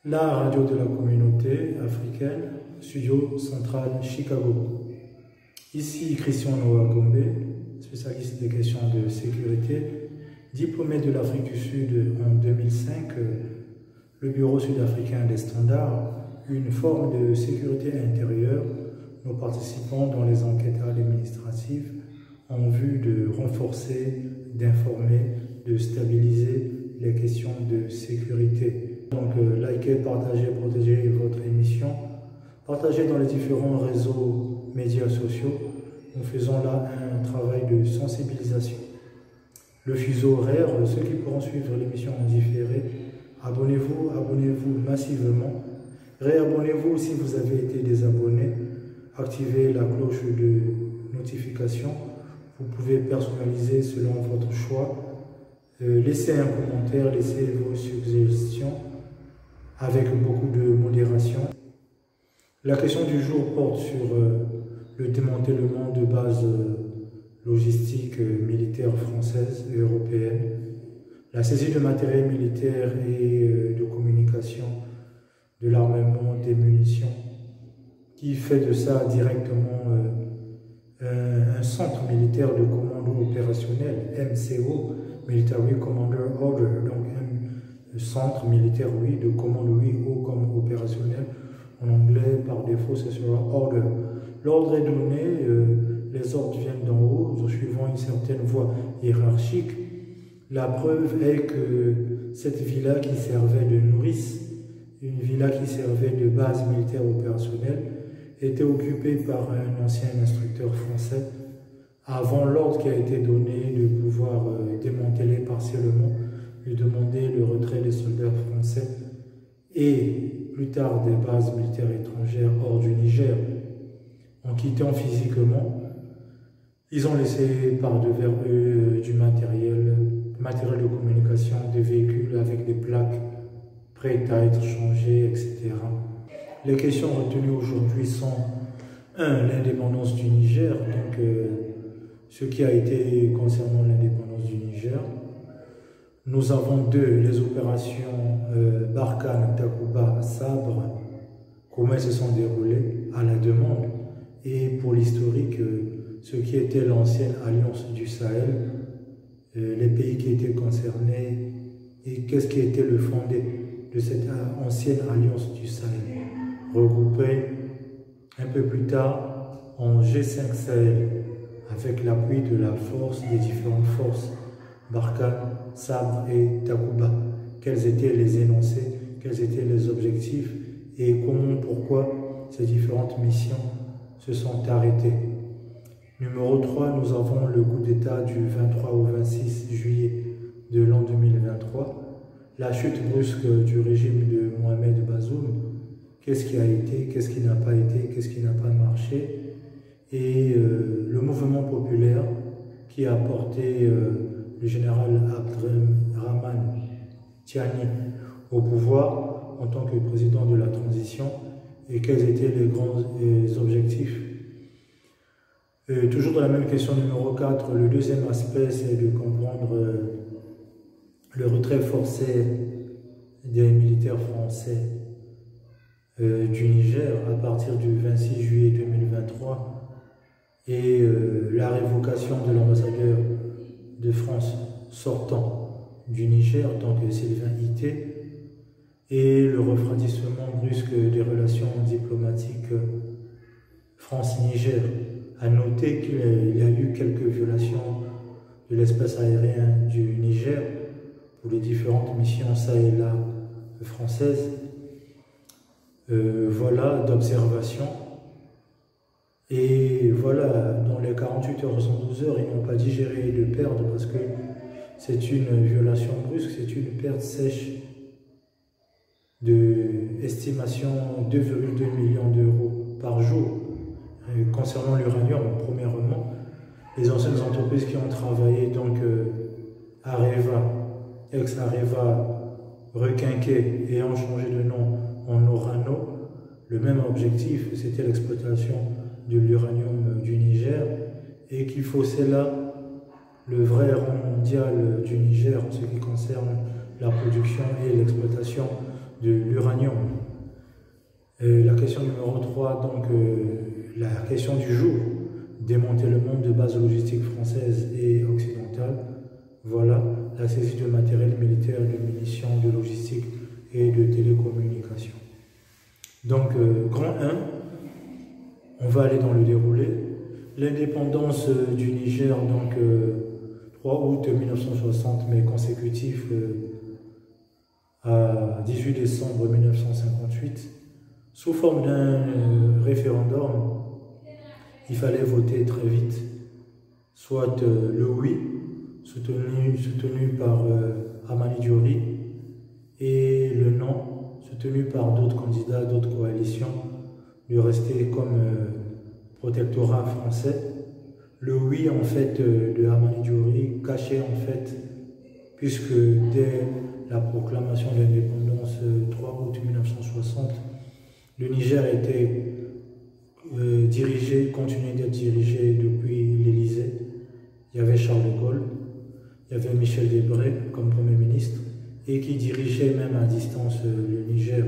La radio de la communauté africaine, studio central Chicago. Ici Christian Noah Gombe, spécialiste des questions de sécurité, diplômé de l'Afrique du Sud en 2005, le Bureau sud-africain des standards, une forme de sécurité intérieure. Nous participons dans les enquêtes administratives en vue de renforcer, d'informer, de stabiliser les questions de sécurité. Donc, likez, partagez, protégez votre émission. Partagez dans les différents réseaux médias sociaux. Nous faisons là un travail de sensibilisation. Le fuseau horaire, ceux qui pourront suivre l'émission en différé, abonnez-vous massivement. Réabonnez-vous si vous avez été désabonné. Activez la cloche de notification. Vous pouvez personnaliser selon votre choix. Laissez un commentaire, laissez vos suggestions avec beaucoup de modération. La question du jour porte sur le démantèlement de bases logistiques militaires françaises et européennes, la saisie de matériel militaire et de communication, de l'armement, des munitions, qui fait de ça directement un centre militaire de commando opérationnel, MCO, Military Commander Order, donc un centre militaire, oui, de commande, oui, haut comme opérationnel. En anglais, par défaut, c'est sur Order. L'ordre est donné, les ordres viennent d'en haut, suivant une certaine voie hiérarchique. La preuve est que cette villa qui servait de nourrice, une villa qui servait de base militaire opérationnelle, était occupée par un ancien instructeur français avant l'ordre qui a été donné de pouvoir démanteler partiellement, lui demander le retrait des soldats français et plus tard des bases militaires étrangères hors du Niger. En quittant physiquement, ils ont laissé par devers eux du matériel de communication, des véhicules avec des plaques prêtes à être changées, etc. Les questions retenues aujourd'hui sont 1. L'indépendance du Niger, donc ce qui a été concernant l'indépendance du Niger. Nous avons 2. Les opérations Barkhane, Takuba, Sabre, comment elles se sont déroulées à la demande. Et pour l'historique, ce qui était l'ancienne alliance du Sahel, les pays qui étaient concernés et qu'est-ce qui était le fondé de cette ancienne alliance du Sahel, regroupée un peu plus tard en G5 Sahel, avec l'appui de la force, des différentes forces, Barkhane, Sabre et Takuba. Quels étaient les énoncés, quels étaient les objectifs et comment, pourquoi ces différentes missions se sont arrêtées. Numéro 3, nous avons le coup d'État du 23 au 26 juillet de l'an 2023. La chute brusque du régime de Mohamed Bazoum. Qu'est-ce qui a été, qu'est-ce qui n'a pas été, qu'est-ce qui n'a pas marché. Et le mouvement populaire qui a porté le général Abdrahmane Tiani au pouvoir en tant que président de la transition et quels étaient les grands objectifs. Toujours dans la même question numéro 4, le deuxième aspect, c'est de comprendre le retrait forcé des militaires français du Niger à partir du 26 juillet 2023 et la révocation de l'ambassadeur de France sortant du Niger en tant que Sylvain Ité et le refroidissement brusque des relations diplomatiques France-Niger. À noter qu'il y a eu quelques violations de l'espace aérien du Niger pour les différentes missions ça et là françaises. Voilà, d'observation. Et voilà, dans les 48 heures, 72 heures, ils n'ont pas digéré de perdre parce que c'est une violation brusque, c'est une perte sèche de estimation 2,2 millions d'euros par jour. Concernant l'uranium, premièrement, les anciennes entreprises qui ont travaillé, donc Areva, ex-Areva, requinqué et ont changé de nom en Orano, le même objectif, c'était l'exploitation de l'uranium du Niger et qu'il faussait là le vrai rang mondial du Niger en ce qui concerne la production et l'exploitation de l'uranium. La question numéro 3, donc la question du jour, démantèlement de bases logistiques françaises et occidentales. Voilà, la saisie de matériel militaire, de munitions, de logistique et de télécommunications. Donc, grand 1, on va aller dans le déroulé. L'indépendance du Niger, donc 3 août 1960, mais consécutif à 18 décembre 1958, sous forme d'un référendum. Il fallait voter très vite, soit le oui, soutenu par Hamani Diori, et le non, soutenu par d'autres candidats, d'autres coalitions, de rester comme protectorat français. Le oui, en fait, de Hamani Diori cachait, en fait, puisque dès la proclamation de l'indépendance 3 août 1960, le Niger était continuait d'être dirigé depuis l'Élysée. Il y avait Charles de Gaulle, il y avait Michel Debré comme Premier ministre, et qui dirigeait même à distance le Niger.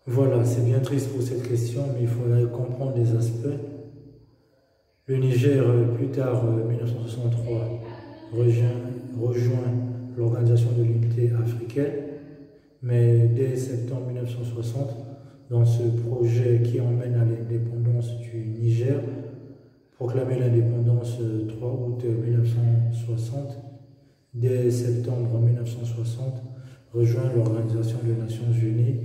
Voilà, c'est bien triste pour cette question, mais il faudrait comprendre les aspects. Le Niger, plus tard, 1963, rejoint l'Organisation de l'Unité africaine, mais dès septembre 1960, dans ce projet qui emmène à l'indépendance du Niger, proclamer l'indépendance 3 août 1960, dès septembre 1960, rejoint l'Organisation des Nations Unies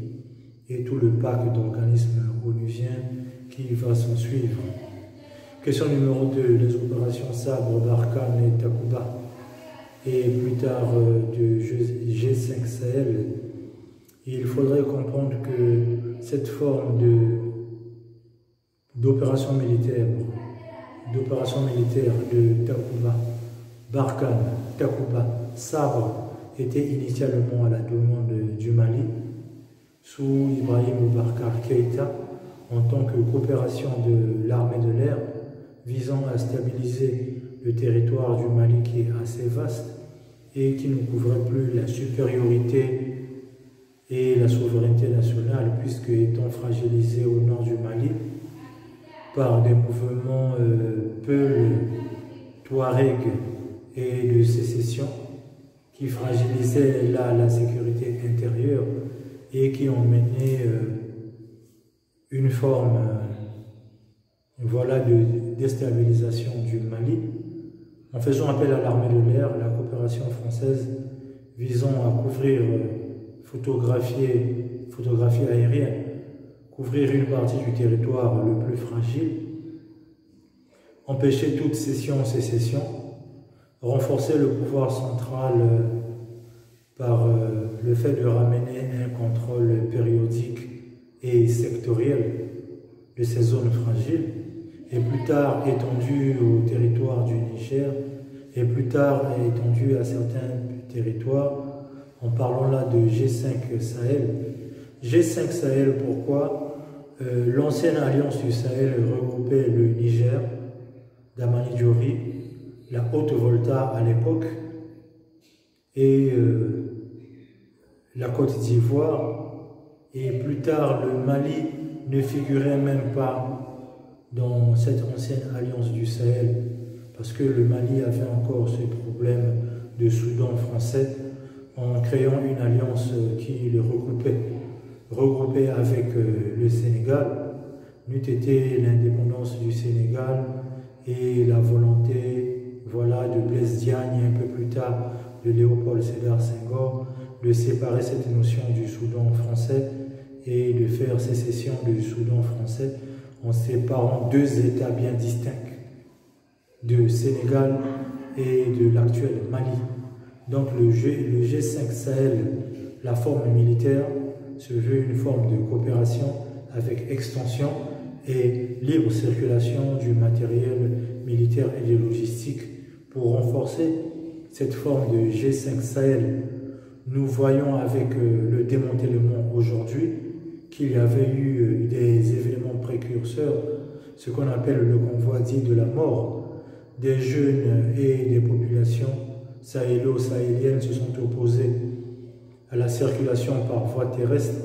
et tout le pack d'organismes onusiens qui va s'en suivre. Question numéro 2, les opérations Sabre, Barkhane et Takuba, et plus tard de G5 Sahel. Il faudrait comprendre que cette forme d'opération militaire de Takuba, Barkhane, Takuba, Sabre était initialement à la demande du Mali sous Ibrahim Boubacar Keïta en tant que coopération de l'armée de l'air visant à stabiliser le territoire du Mali qui est assez vaste et qui ne couvrait plus la supériorité et la souveraineté nationale, puisque étant fragilisé au nord du Mali par des mouvements Peul, Touareg et de sécession qui fragilisaient là la sécurité intérieure et qui ont mené une forme voilà, de déstabilisation du Mali. En faisant appel à l'armée de l'air, la coopération française visant à couvrir photographie aérienne, couvrir une partie du territoire le plus fragile, empêcher toute sécession, renforcer le pouvoir central par le fait de ramener un contrôle périodique et sectoriel de ces zones fragiles, et plus tard étendu au territoire du Niger, et plus tard étendu à certains territoires, en parlant là de G5 Sahel. G5 Sahel, pourquoi? L'ancienne alliance du Sahel regroupait le Niger, d'Hamani Diori, la Haute-Volta à l'époque, et la Côte d'Ivoire, et plus tard le Mali ne figurait même pas dans cette ancienne alliance du Sahel, parce que le Mali avait encore ce problème de Soudan français, en créant une alliance qui le regroupait avec le Sénégal, n'eût été l'indépendance du Sénégal et la volonté voilà, de Blaise Diagne et un peu plus tard de Léopold Sédar Senghor de séparer cette notion du Soudan français et de faire sécession du Soudan français en séparant deux États bien distincts, de Sénégal et de l'actuel Mali. Donc le G5 Sahel, la forme militaire, se veut une forme de coopération avec extension et libre circulation du matériel militaire et de logistique. Pour renforcer cette forme de G5 Sahel, nous voyons avec le démantèlement aujourd'hui qu'il y avait eu des événements précurseurs, ce qu'on appelle le convoi dit de la mort. Des jeunes et des populations sahélo-sahéliennes se sont opposés à la circulation par voie terrestre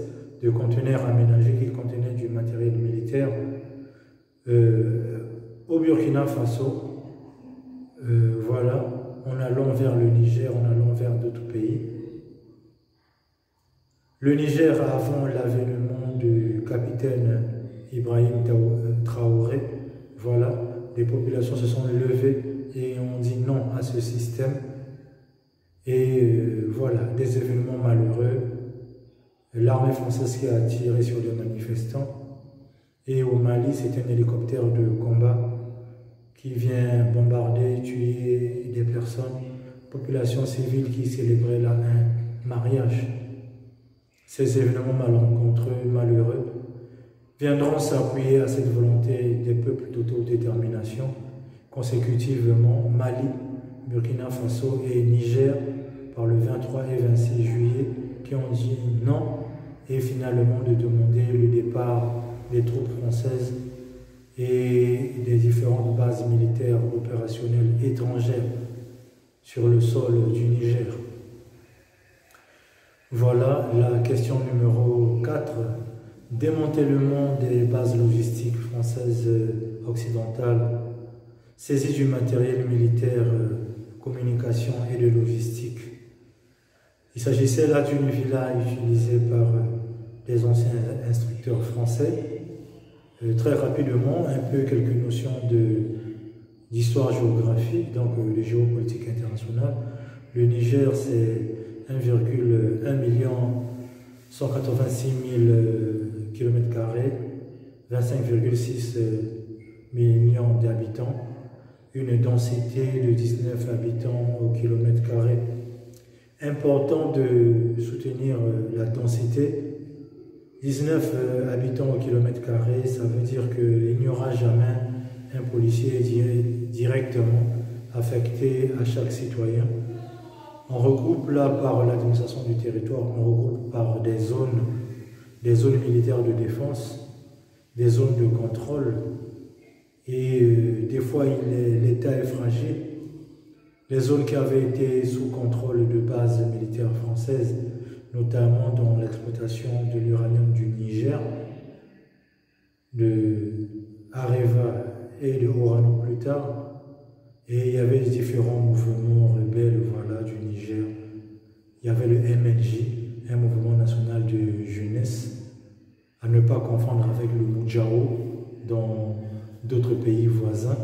de conteneurs aménagés qui contenaient du matériel militaire au Burkina Faso, voilà, en allant vers le Niger, en allant vers d'autres pays. Le Niger, avant l'avènement du capitaine Ibrahim Traoré, voilà, les populations se sont levées et ont dit non à ce système. Et voilà, des événements malheureux. L'armée française qui a tiré sur les manifestants. Et au Mali, c'est un hélicoptère de combat qui vient bombarder, tuer des personnes, population civile qui célébrait là un mariage. Ces événements malencontreux, malheureux, viendront s'appuyer à cette volonté des peuples d'autodétermination, consécutivement Mali, Burkina Faso et Niger, par le 23 et 26 juillet, qui ont dit non, et finalement de demander le départ des troupes françaises et des différentes bases militaires opérationnelles étrangères sur le sol du Niger. Voilà la question numéro 4. Démantèlement des bases logistiques françaises occidentales, saisie du matériel militaire, communication et de logistique. Il s'agissait là d'une villa utilisée par des anciens instructeurs français. Très rapidement, un peu quelques notions d'histoire géographique, donc de géopolitique internationale. Le Niger, c'est 1,1 186 000 km², 25,6 millions d'habitants, une densité de 19 habitants au kilomètre carré. Important de soutenir la densité. 19 habitants au kilomètre carré, ça veut dire qu'il n'y aura jamais un policier directement affecté à chaque citoyen. On regroupe là par l'administration du territoire, on regroupe par des zones militaires de défense, des zones de contrôle, et des fois l'État est fragile. Les zones qui avaient été sous contrôle de bases militaires françaises, notamment dans l'exploitation de l'uranium du Niger, de Areva et de Orano plus tard, et il y avait différents mouvements rebelles, voilà, du Niger. Il y avait le MNJ, un mouvement national de jeunesse, à ne pas confondre avec le Moudjahou dans d'autres pays voisins,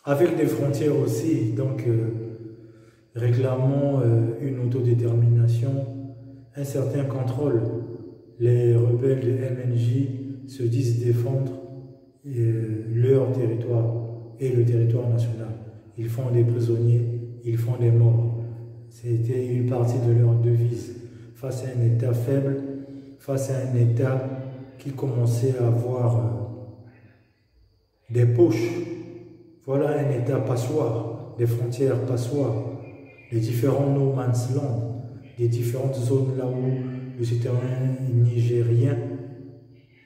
avec des frontières aussi, donc réclamant une autodétermination, un certain contrôle. Les rebelles de MNJ se disent défendre leur territoire et le territoire national. Ils font des prisonniers, ils font des morts. C'était une partie de leur devise. Face à un État faible, face à un État qui commençait à avoir des poches. Voilà un État passoire, des frontières passoires, les différents no man's land, les différentes zones là où le citoyen nigérien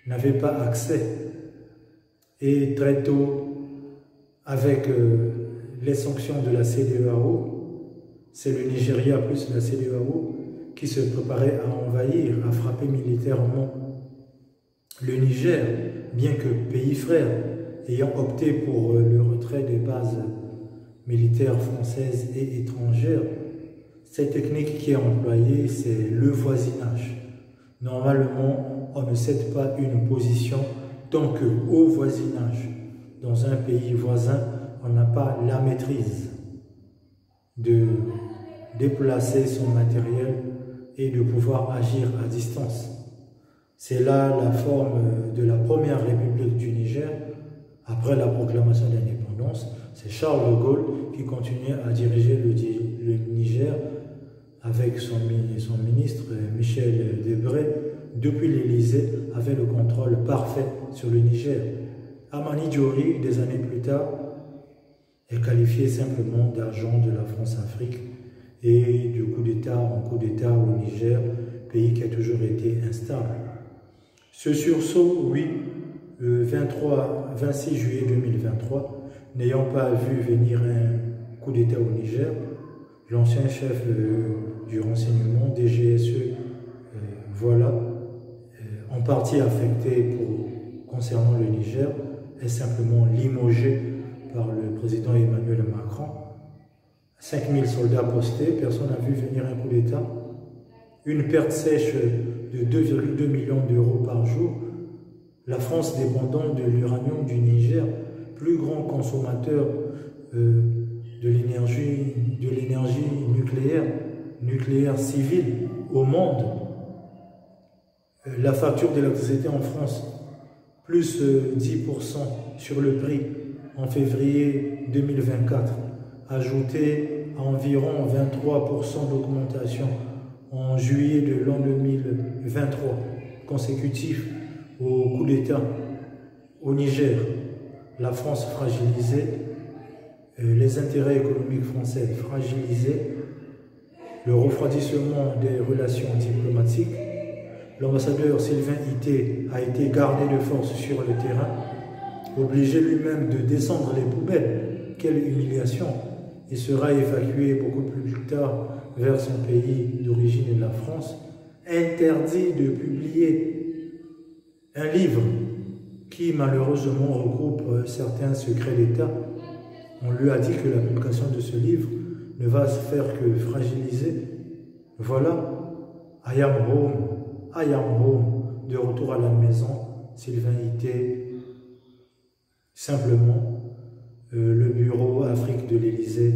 n'avait pas accès. Et très tôt, avec les sanctions de la CEDEAO, c'est le Nigeria plus la CEDEAO qui se préparait à envahir, à frapper militairement le Niger, bien que pays frère, ayant opté pour le retrait des bases militaires françaises et étrangères. Cette technique qui est employée, c'est le voisinage. Normalement, on ne cède pas une position tant qu'au voisinage, dans un pays voisin, on n'a pas la maîtrise de déplacer son matériel et de pouvoir agir à distance. C'est là la forme de la première république du Niger. Après la proclamation de l'indépendance, c'est Charles de Gaulle qui continuait à diriger le Niger avec son ministre Michel Debré, depuis l'Élysée, avait le contrôle parfait sur le Niger. Amani Diori, des années plus tard, est qualifié simplement d'agent de la France-Afrique et du coup d'État en coup d'État au Niger, pays qui a toujours été instable. Ce sursaut, oui, le 26 juillet 2023, n'ayant pas vu venir un coup d'État au Niger, l'ancien chef du renseignement, DGSE, voilà, en partie affecté concernant le Niger, est simplement limogé par le président Emmanuel Macron. 5000 soldats postés, personne n'a vu venir un coup d'État. Une perte sèche de 2,2 millions d'euros par jour. La France dépendant de l'uranium du Niger, plus grand consommateur de l'énergie nucléaire civile au monde. La facture d'électricité en France, plus 10% sur le prix en février 2024, ajouté à environ 23% d'augmentation en juillet de l'an 2023, consécutif au coup d'État au Niger. La France fragilisée, les intérêts économiques français fragilisés, le refroidissement des relations diplomatiques. L'ambassadeur Sylvain Ité a été gardé de force sur le terrain, obligé lui-même de descendre les poubelles. Quelle humiliation! Il sera évacué beaucoup plus tard vers son pays d'origine, la France. Interdit de publier un livre qui malheureusement regroupe certains secrets d'État. On lui a dit que la publication de ce livre ne va se faire que fragiliser. Voilà, I am home, de retour à la maison, Sylvain Ité, simplement, le bureau Afrique de l'Élysée,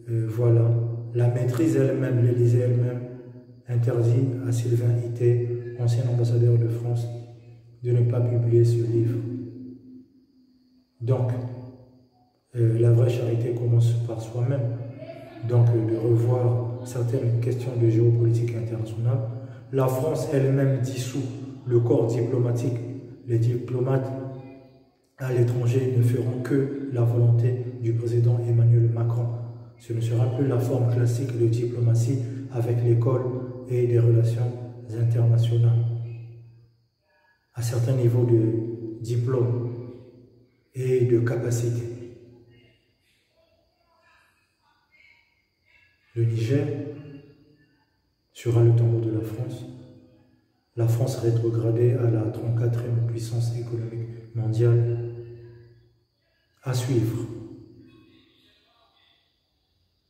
voilà, la maîtrise elle-même, l'Élysée elle-même, interdit à Sylvain Ité, ancien ambassadeur de France, de ne pas publier ce livre. Donc, la vraie charité commence par soi-même, donc de revoir certaines questions de géopolitique internationale. La France elle-même dissout le corps diplomatique. Les diplomates à l'étranger ne feront que la volonté du président Emmanuel Macron. Ce ne sera plus la forme classique de diplomatie avec l'école et des relations internationales. À certains niveaux de diplôme et de capacité. Le Niger sera le tombeau de la France. La France rétrogradée à la 34e puissance économique mondiale. À suivre.